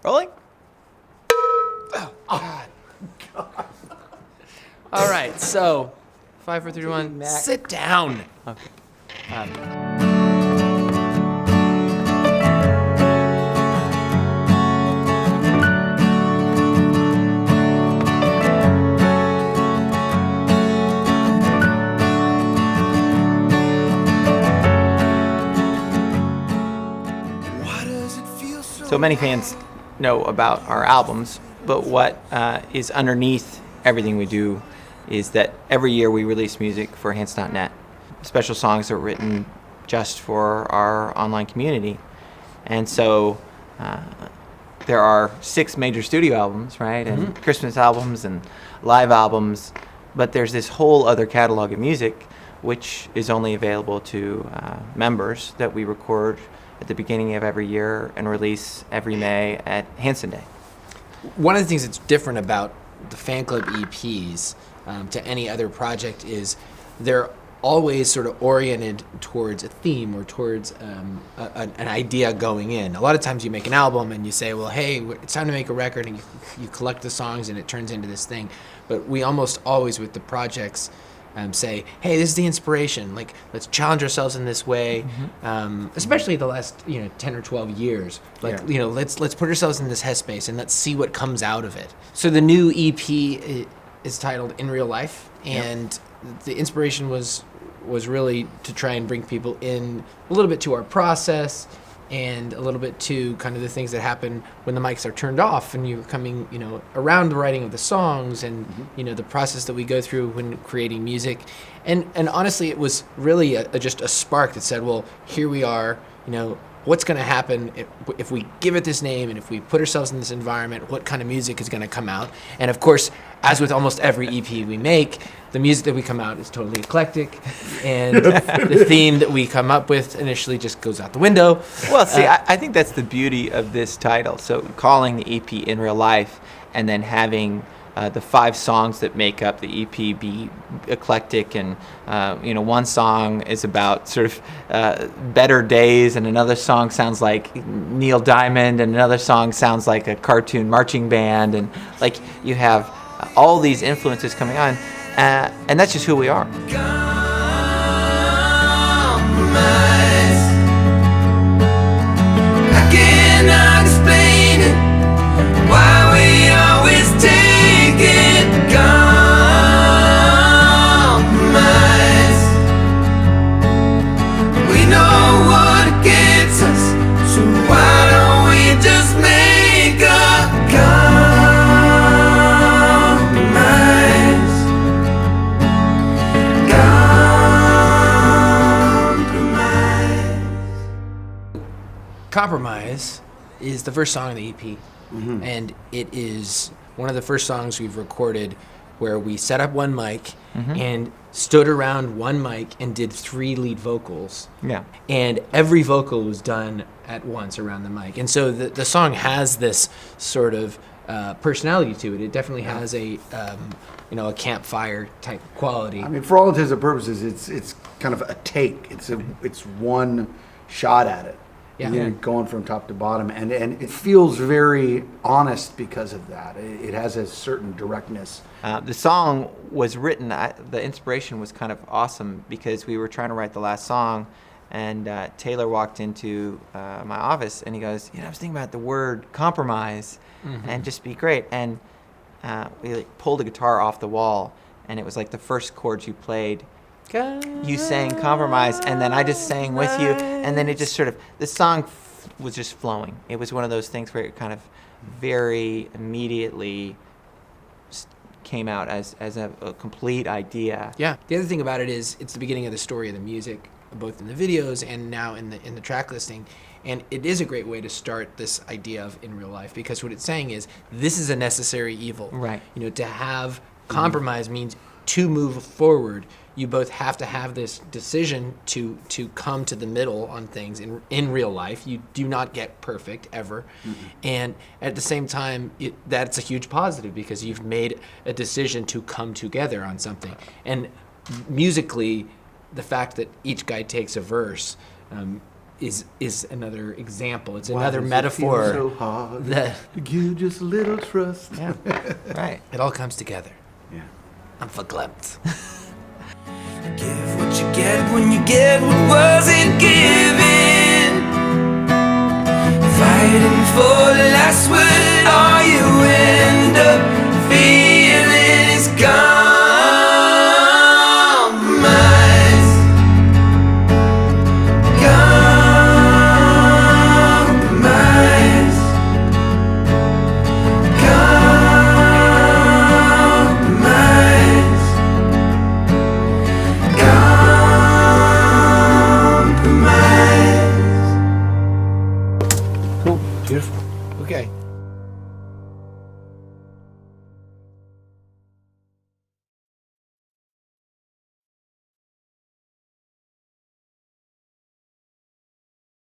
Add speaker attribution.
Speaker 1: Rolling?
Speaker 2: God. All right, so 5, 4, 3, 2, 1. Sit down.
Speaker 1: Okay. So many fans know about our albums, but what is underneath everything we do is that every year we release music for Hanson.net. Special songs that are written just for our online community. And so there are 6 major studio albums, right? And Christmas albums and live albums, but there's this whole other catalog of music which is only available to members that we record at the beginning of every year and release every May at Hanson Day.
Speaker 2: One of the things that's different about the fan club EPs to any other project is they're always sort of oriented towards a theme or towards an idea going in. A lot of times you make an album and you say, well, hey, it's time to make a record, and you collect the songs and it turns into this thing. But we almost always with the projects say, hey, this is the inspiration. Like, let's challenge ourselves in this way. Especially the last 10 or 12 years. Like, let's put ourselves in this headspace and let's see what comes out of it. So the new EP is titled In Real Life, and the inspiration was really to try and bring people in a little bit to our process and a little bit to kind of the things that happen when the mics are turned off and you're coming, around the writing of the songs and, the process that we go through when creating music. And honestly, it was really just a spark that said, well, here we are, what's going to happen if we give it this name and if we put ourselves in this environment, what kind of music is going to come out? And of course, as with almost every EP we make, the music that we come out is totally eclectic, and the theme that we come up with initially just goes out the window.
Speaker 1: Well, see, I think that's the beauty of this title. So calling the EP In Real Life and then having the 5 songs that make up the EP be eclectic, and one song is about sort of better days, and another song sounds like Neil Diamond, and another song sounds like a cartoon marching band, and like you have all these influences coming on, and that's just who we are.
Speaker 2: Compromise is the first song on the EP, and it is one of the first songs we've recorded where we set up one mic and stood around one mic and did 3 lead vocals. Yeah. And every vocal was done at once around the mic. And so the song has this sort of personality to it. It definitely has a campfire type quality.
Speaker 3: I mean, for all intents and purposes, it's kind of a take. It's one shot at it. Yeah. Going from top to bottom, and it feels very honest because of that. It has a certain directness.
Speaker 1: The song was written, the inspiration was kind of awesome because we were trying to write the last song, and Taylor walked into my office and he goes, I was thinking about the word compromise and just be great. And we pulled a guitar off the wall, and it was like the first chords you played. You sang compromise, and then I just sang with you, and then it just sort of, the song was just flowing. It was one of those things where it kind of very immediately came out as a complete idea.
Speaker 2: Yeah. The other thing about it is it's the beginning of the story of the music, both in the videos and now in the track listing. And it is a great way to start this idea of In Real Life, because what it's saying is this is a necessary evil.
Speaker 1: Right.
Speaker 2: To have compromise means to move forward. You both have to have this decision to come to the middle on things in real life. You do not get perfect ever. And at the same time, that's a huge positive because you've made a decision to come together on something. And musically, the fact that each guy takes a verse is another example. It's
Speaker 3: Why
Speaker 2: another
Speaker 3: does it
Speaker 2: metaphor.
Speaker 3: feel so hard
Speaker 2: that
Speaker 3: to give just a little trust.
Speaker 1: Yeah, right.
Speaker 2: it all comes together.
Speaker 3: Yeah.
Speaker 2: I'm verklempt.
Speaker 4: Give what you get when you get what wasn't given. Fighting for the last word, all you end up feeling is compromise. Compromise. Compromise. Compromise.
Speaker 2: Cool. Beautiful. Okay.